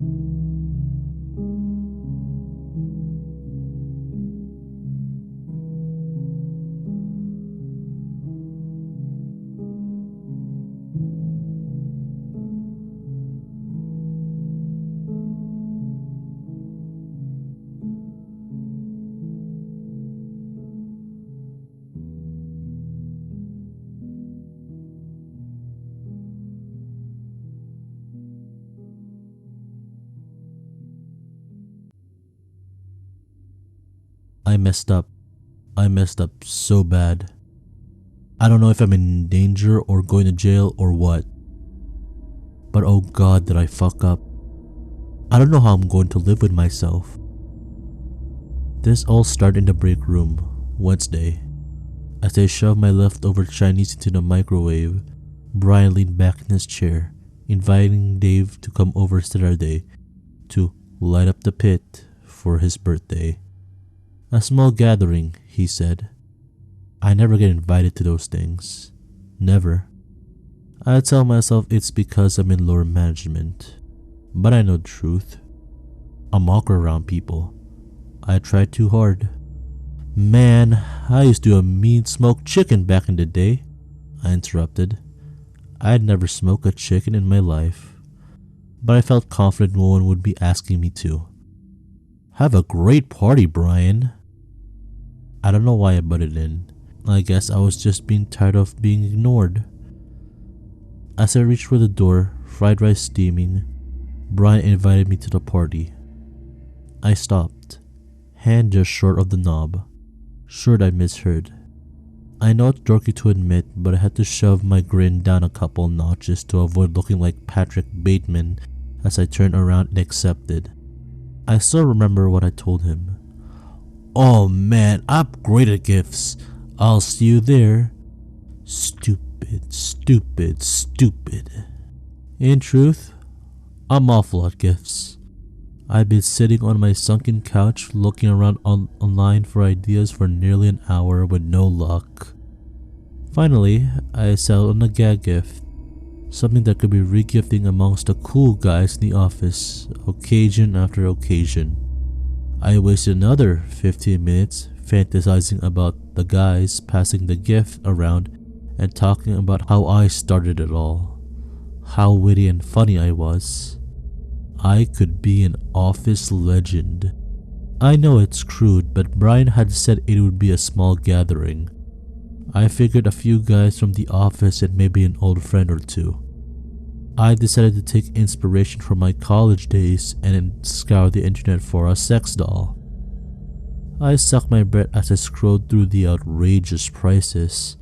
I messed up. I messed up so bad. I don't know if I'm in danger or going to jail or what. But oh God, did I fuck up. I don't know how I'm going to live with myself. This all started in the break room, Wednesday. As I shoved my leftover Chinese into the microwave, Brian leaned back in his chair, inviting Dave to come over Saturday to light up the pit for his birthday. A small gathering, he said. I never get invited to those things. Never. I tell myself it's because I'm in lower management. But I know the truth. I'm awkward around people. I try too hard. Man, I used to do a mean smoked chicken back in the day. I interrupted. I had never smoked a chicken in my life. But I felt confident no one would be asking me to. Have a great party, Brian. I don't know why I butted in. I guess I was just being tired of being ignored. As I reached for the door, fried rice steaming, Brian invited me to the party. I stopped, hand just short of the knob, sure I misheard. I know it's dorky to admit, but I had to shove my grin down a couple notches to avoid looking like Patrick Bateman as I turned around and accepted. I still remember what I told him. Oh man, I'm great at gifts. I'll see you there. Stupid, stupid, stupid. In truth, I'm awful at gifts. I'd been sitting on my sunken couch looking around online for ideas for nearly an hour with no luck. Finally, I settled on a gag gift. Something that could be regifting amongst the cool guys in the office, occasion after occasion. I wasted another 15 minutes fantasizing about the guys passing the gift around and talking about how I started it all. How witty and funny I was. I could be an office legend. I know it's crude, but Brian had said it would be a small gathering. I figured a few guys from the office and maybe an old friend or two. I decided to take inspiration from my college days and scour the internet for a sex doll. I sucked my breath as I scrolled through the outrageous prices.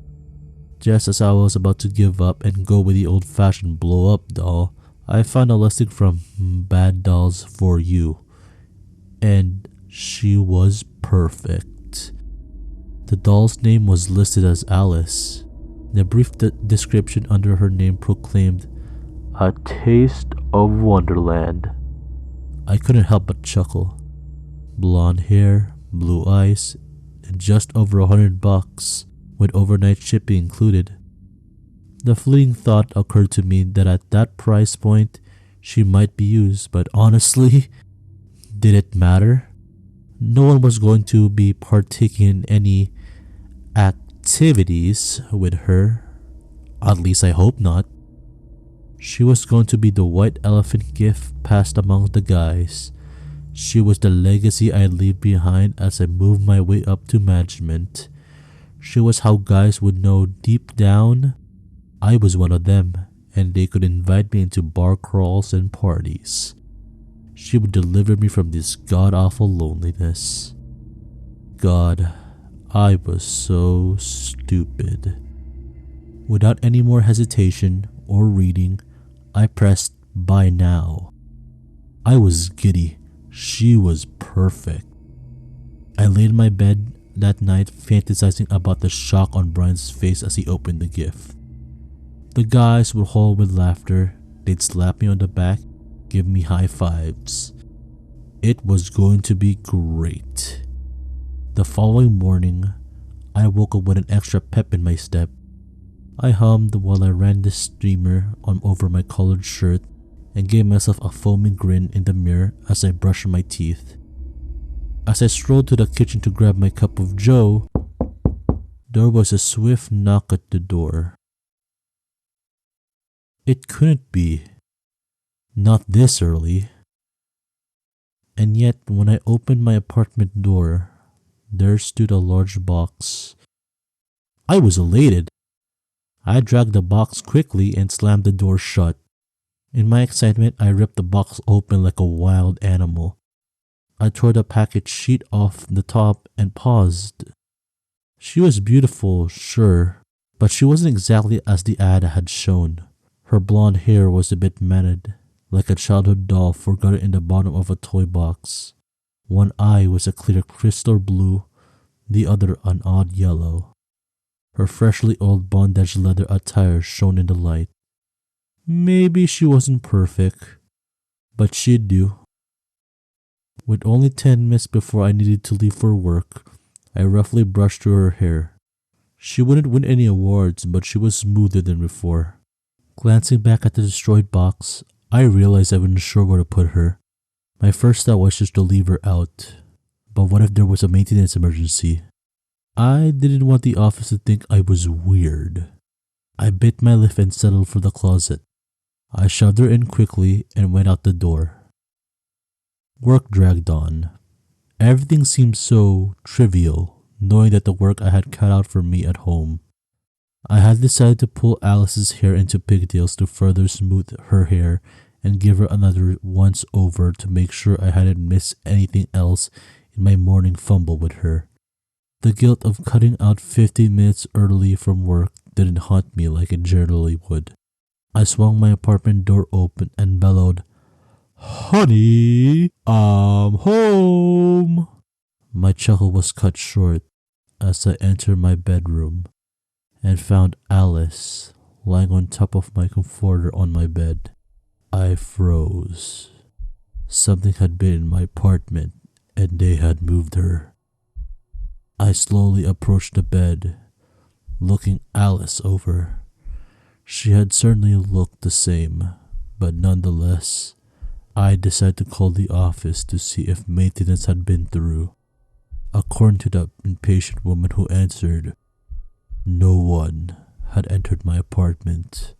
Just as I was about to give up and go with the old-fashioned blow-up doll, I found a listing from Bad Dolls For You. And she was perfect. The doll's name was listed as Alice. The brief description under her name proclaimed, "A taste of Wonderland." I couldn't help but chuckle. Blonde hair, blue eyes, and just over $100 with overnight shipping included. The fleeting thought occurred to me that at that price point, she might be used, but honestly, did it matter? No one was going to be partaking in any activities with her. At least I hope not. She was going to be the white elephant gift passed among the guys. She was the legacy I'd leave behind as I moved my way up to management. She was how guys would know deep down I was one of them, and they could invite me into bar crawls and parties. She would deliver me from this god-awful loneliness. God, I was so stupid. Without any more hesitation or reading, I pressed buy now. I was giddy. She was perfect. I laid in my bed that night fantasizing about the shock on Brian's face as he opened the gift. The guys would howl with laughter. They'd slap me on the back, give me high fives. It was going to be great. The following morning, I woke up with an extra pep in my step. I hummed while I ran the streamer on over my collared shirt and gave myself a foaming grin in the mirror as I brushed my teeth. As I strolled to the kitchen to grab my cup of joe, there was a swift knock at the door. It couldn't be. Not this early. And yet, when I opened my apartment door, there stood a large box. I was elated. I dragged the box quickly and slammed the door shut. In my excitement, I ripped the box open like a wild animal. I tore the package sheet off the top and paused. She was beautiful, sure, but she wasn't exactly as the ad had shown. Her blonde hair was a bit matted, like a childhood doll forgotten in the bottom of a toy box. One eye was a clear crystal blue, the other an odd yellow. Her freshly oiled bondage leather attire shone in the light. Maybe she wasn't perfect, but she'd do. With only 10 minutes before I needed to leave for work, I roughly brushed through her hair. She wouldn't win any awards, but she was smoother than before. Glancing back at the destroyed box, I realized I wasn't sure where to put her. My first thought was just to leave her out. But what if there was a maintenance emergency? I didn't want the office to think I was weird. I bit my lip and settled for the closet. I shoved her in quickly and went out the door. Work dragged on. Everything seemed so trivial, knowing that the work I had cut out for me at home. I had decided to pull Alice's hair into pigtails to further smooth her hair and give her another once over to make sure I hadn't missed anything else in my morning fumble with her. The guilt of cutting out 15 minutes early from work didn't haunt me like it generally would. I swung my apartment door open and bellowed, "Honey, I'm home!" My chuckle was cut short as I entered my bedroom and found Alice lying on top of my comforter on my bed. I froze. Something had been in my apartment and they had moved her. I slowly approached the bed, looking Alice over. She had certainly looked the same, but nonetheless, I decided to call the office to see if maintenance had been through. According to the impatient woman who answered, no one had entered my apartment.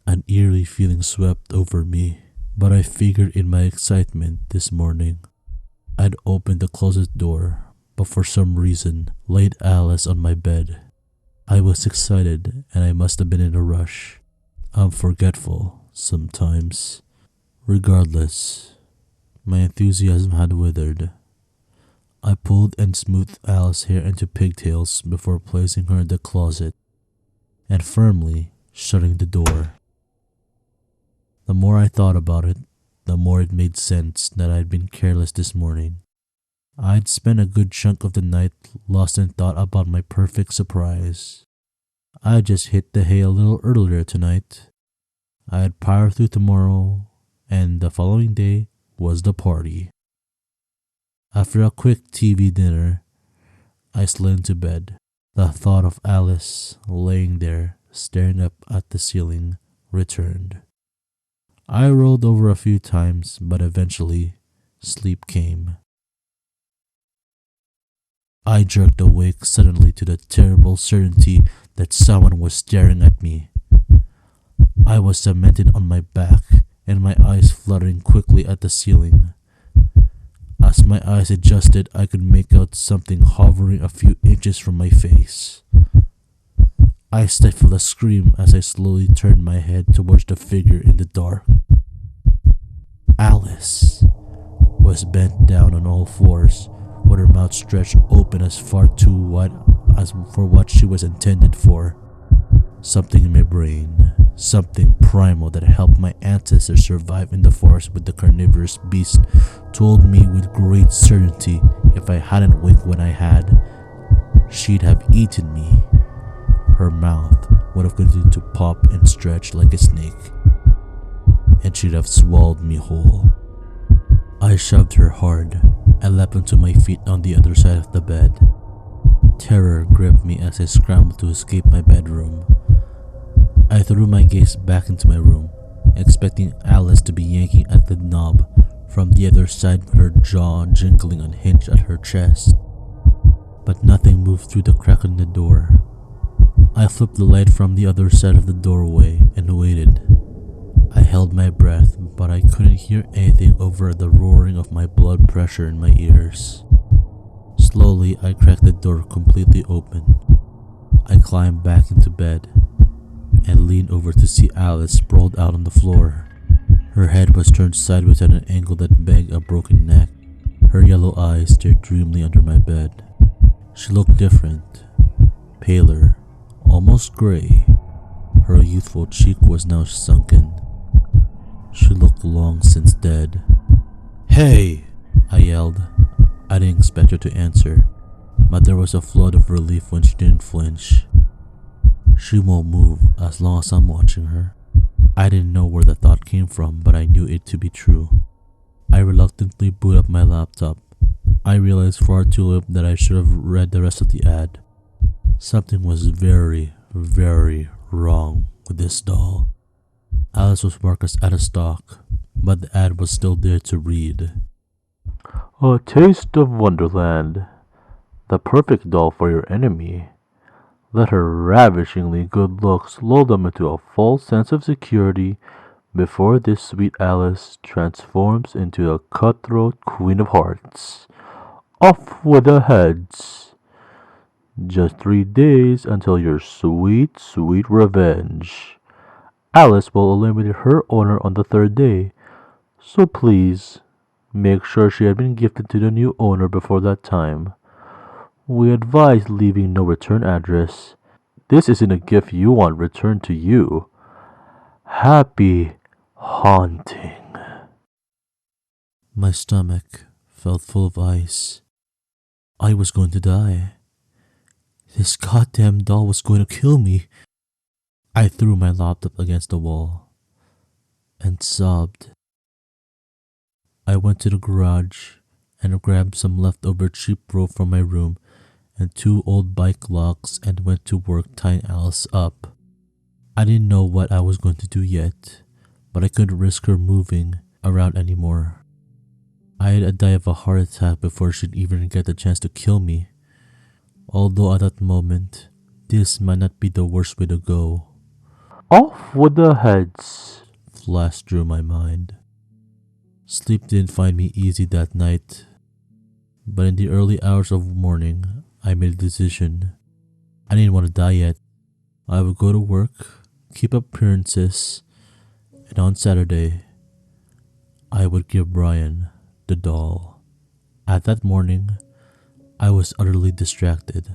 An eerie feeling swept over me, but I figured in my excitement this morning, I'd opened the closet door, but for some reason laid Alice on my bed. I was excited and I must have been in a rush. I'm forgetful sometimes. Regardless, my enthusiasm had withered. I pulled and smoothed Alice's hair into pigtails before placing her in the closet and firmly shutting the door. The more I thought about it, the more it made sense that I'd been careless this morning. I'd spent a good chunk of the night lost in thought about my perfect surprise. I just hit the hay a little earlier tonight. I'd power through tomorrow, and the following day was the party. After a quick TV dinner, I slid into bed. The thought of Alice laying there, staring up at the ceiling, returned. I rolled over a few times, but eventually, sleep came. I jerked awake suddenly to the terrible certainty that someone was staring at me. I was cemented on my back and my eyes fluttering quickly at the ceiling. As my eyes adjusted, I could make out something hovering a few inches from my face. I stifled a scream as I slowly turned my head towards the figure in the dark. Alice was bent down on all fours, with her mouth stretched open as far too wide as for what she was intended for. Something in my brain, something primal that helped my ancestors survive in the forest with the carnivorous beast, told me with great certainty if I hadn't winked when I had, she'd have eaten me. Her mouth would have continued to pop and stretch like a snake, and she'd have swallowed me whole. I shoved her hard and leapt onto my feet on the other side of the bed. Terror gripped me as I scrambled to escape my bedroom. I threw my gaze back into my room, expecting Alice to be yanking at the knob from the other side with her jaw jingling unhinged at her chest. But nothing moved through the crack in the door. I flipped the light from the other side of the doorway and waited. I held my breath, but I couldn't hear anything over the roaring of my blood pressure in my ears. Slowly, I cracked the door completely open. I climbed back into bed and leaned over to see Alice sprawled out on the floor. Her head was turned sideways at an angle that begged a broken neck. Her yellow eyes stared dreamily under my bed. She looked different, paler, almost gray. Her youthful cheek was now sunken. She looked long since dead. "Hey!" I yelled. I didn't expect her to answer, but there was a flood of relief when she didn't flinch. She won't move as long as I'm watching her. I didn't know where the thought came from, but I knew it to be true. I reluctantly booted up my laptop. I realized far too late that I should have read the rest of the ad. Something was very, very wrong with this doll. Alice was marked as out of stock, but the ad was still there to read. "A taste of Wonderland. The perfect doll for your enemy. Let her ravishingly good looks lull them into a false sense of security before this sweet Alice transforms into a cutthroat queen of hearts. Off with the heads. Just 3 days until your sweet, sweet revenge. Alice will eliminate her owner on the 3rd day, so please make sure she had been gifted to the new owner before that time. We advise leaving no return address. This isn't a gift you want returned to you. Happy haunting." My stomach felt full of ice. I was going to die. This goddamn doll was going to kill me. I threw my laptop against the wall and sobbed. I went to the garage and grabbed some leftover cheap rope from my room and 2 old bike locks and went to work tying Alice up. I didn't know what I was going to do yet, but I couldn't risk her moving around anymore. I'd die of a heart attack before she'd even get the chance to kill me. Although at that moment, this might not be the worst way to go. "Off with the heads," flashed through my mind. Sleep didn't find me easy that night, but in the early hours of morning, I made a decision. I didn't want to die yet. I would go to work, keep up appearances, and on Saturday, I would give Brian the doll. At that morning, I was utterly distracted.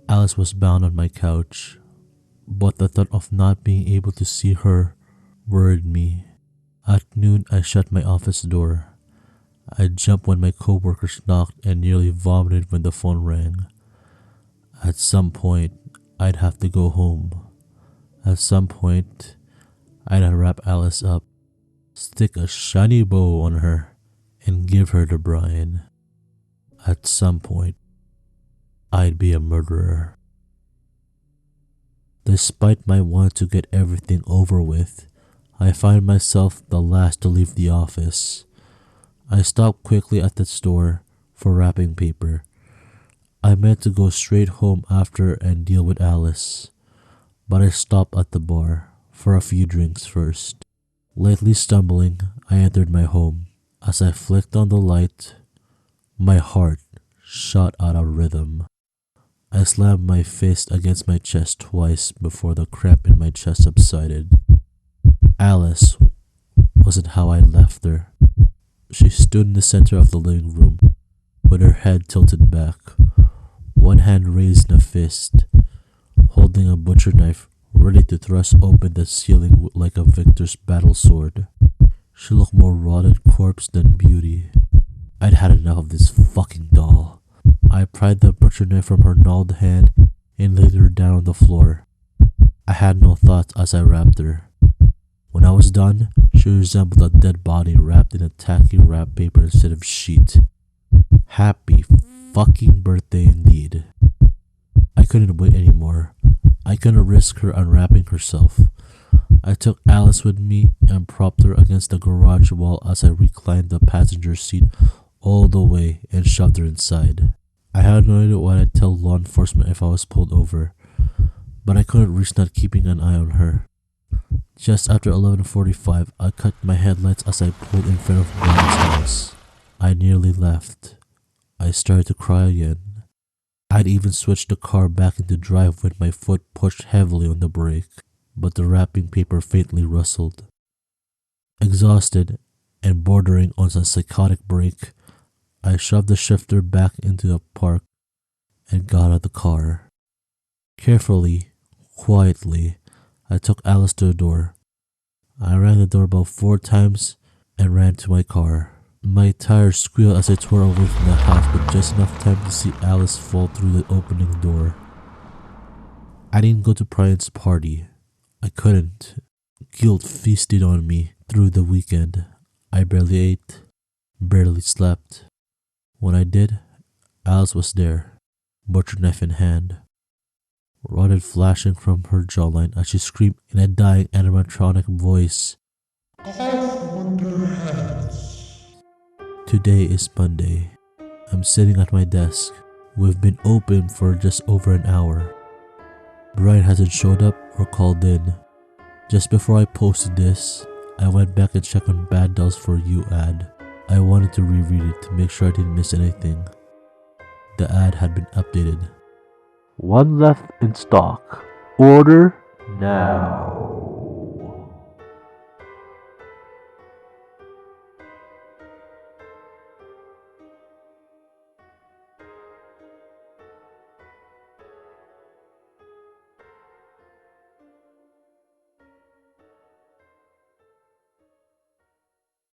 Alice was bound on my couch, but the thought of not being able to see her worried me. At noon, I shut my office door. I jumped when my coworkers knocked and nearly vomited when the phone rang. At some point, I'd have to go home. At some point, I'd wrap Alice up, stick a shiny bow on her, and give her to Brian. At some point, I'd be a murderer. Despite my want to get everything over with, I find myself the last to leave the office. I stopped quickly at the store for wrapping paper. I meant to go straight home after and deal with Alice, but I stopped at the bar for a few drinks first. Lightly stumbling, I entered my home. As I flicked on the light, my heart shot out of rhythm. I slammed my fist against my chest twice before the cramp in my chest subsided. Alice wasn't how I left her. She stood in the center of the living room, with her head tilted back, one hand raised in a fist, holding a butcher knife ready to thrust open the ceiling like a victor's battle sword. She looked more rotted corpse than beauty. I'd had enough of this fucking doll. I pried the butcher knife from her gnarled hand and laid her down on the floor. I had no thoughts as I wrapped her. When I was done, she resembled a dead body wrapped in a tacky wrap paper instead of sheet. Happy fucking birthday indeed. I couldn't wait anymore. I couldn't risk her unwrapping herself. I took Alice with me and propped her against the garage wall as I reclined the passenger seat all the way and shoved her inside. I had no idea what I'd tell law enforcement if I was pulled over, but I couldn't risk not keeping an eye on her. Just after 11:45, I cut my headlights as I pulled in front of Brian's house. I nearly left. I started to cry again. I'd even switched the car back into drive when my foot pushed heavily on the brake, but the wrapping paper faintly rustled. Exhausted and bordering on a psychotic break, I shoved the shifter back into the park and got out of the car. Carefully, quietly, I took Alice to the door. I rang the doorbell 4 times and ran to my car. My tires squealed as I tore away from the house, but just enough time to see Alice fall through the opening door. I didn't go to Brian's party. I couldn't. Guilt feasted on me through the weekend. I barely ate, barely slept. When I did, Alice was there, butcher knife in hand, rotted flashing from her jawline as she screamed in a dying animatronic voice. Off with their heads. Today is Monday. I'm sitting at my desk. We've been open for just over an hour. Brian hasn't showed up or called in. Just before I posted this, I went back and checked on Bad Dolls For You ad. I wanted to reread it to make sure I didn't miss anything. The ad had been updated. One left in stock. Order now.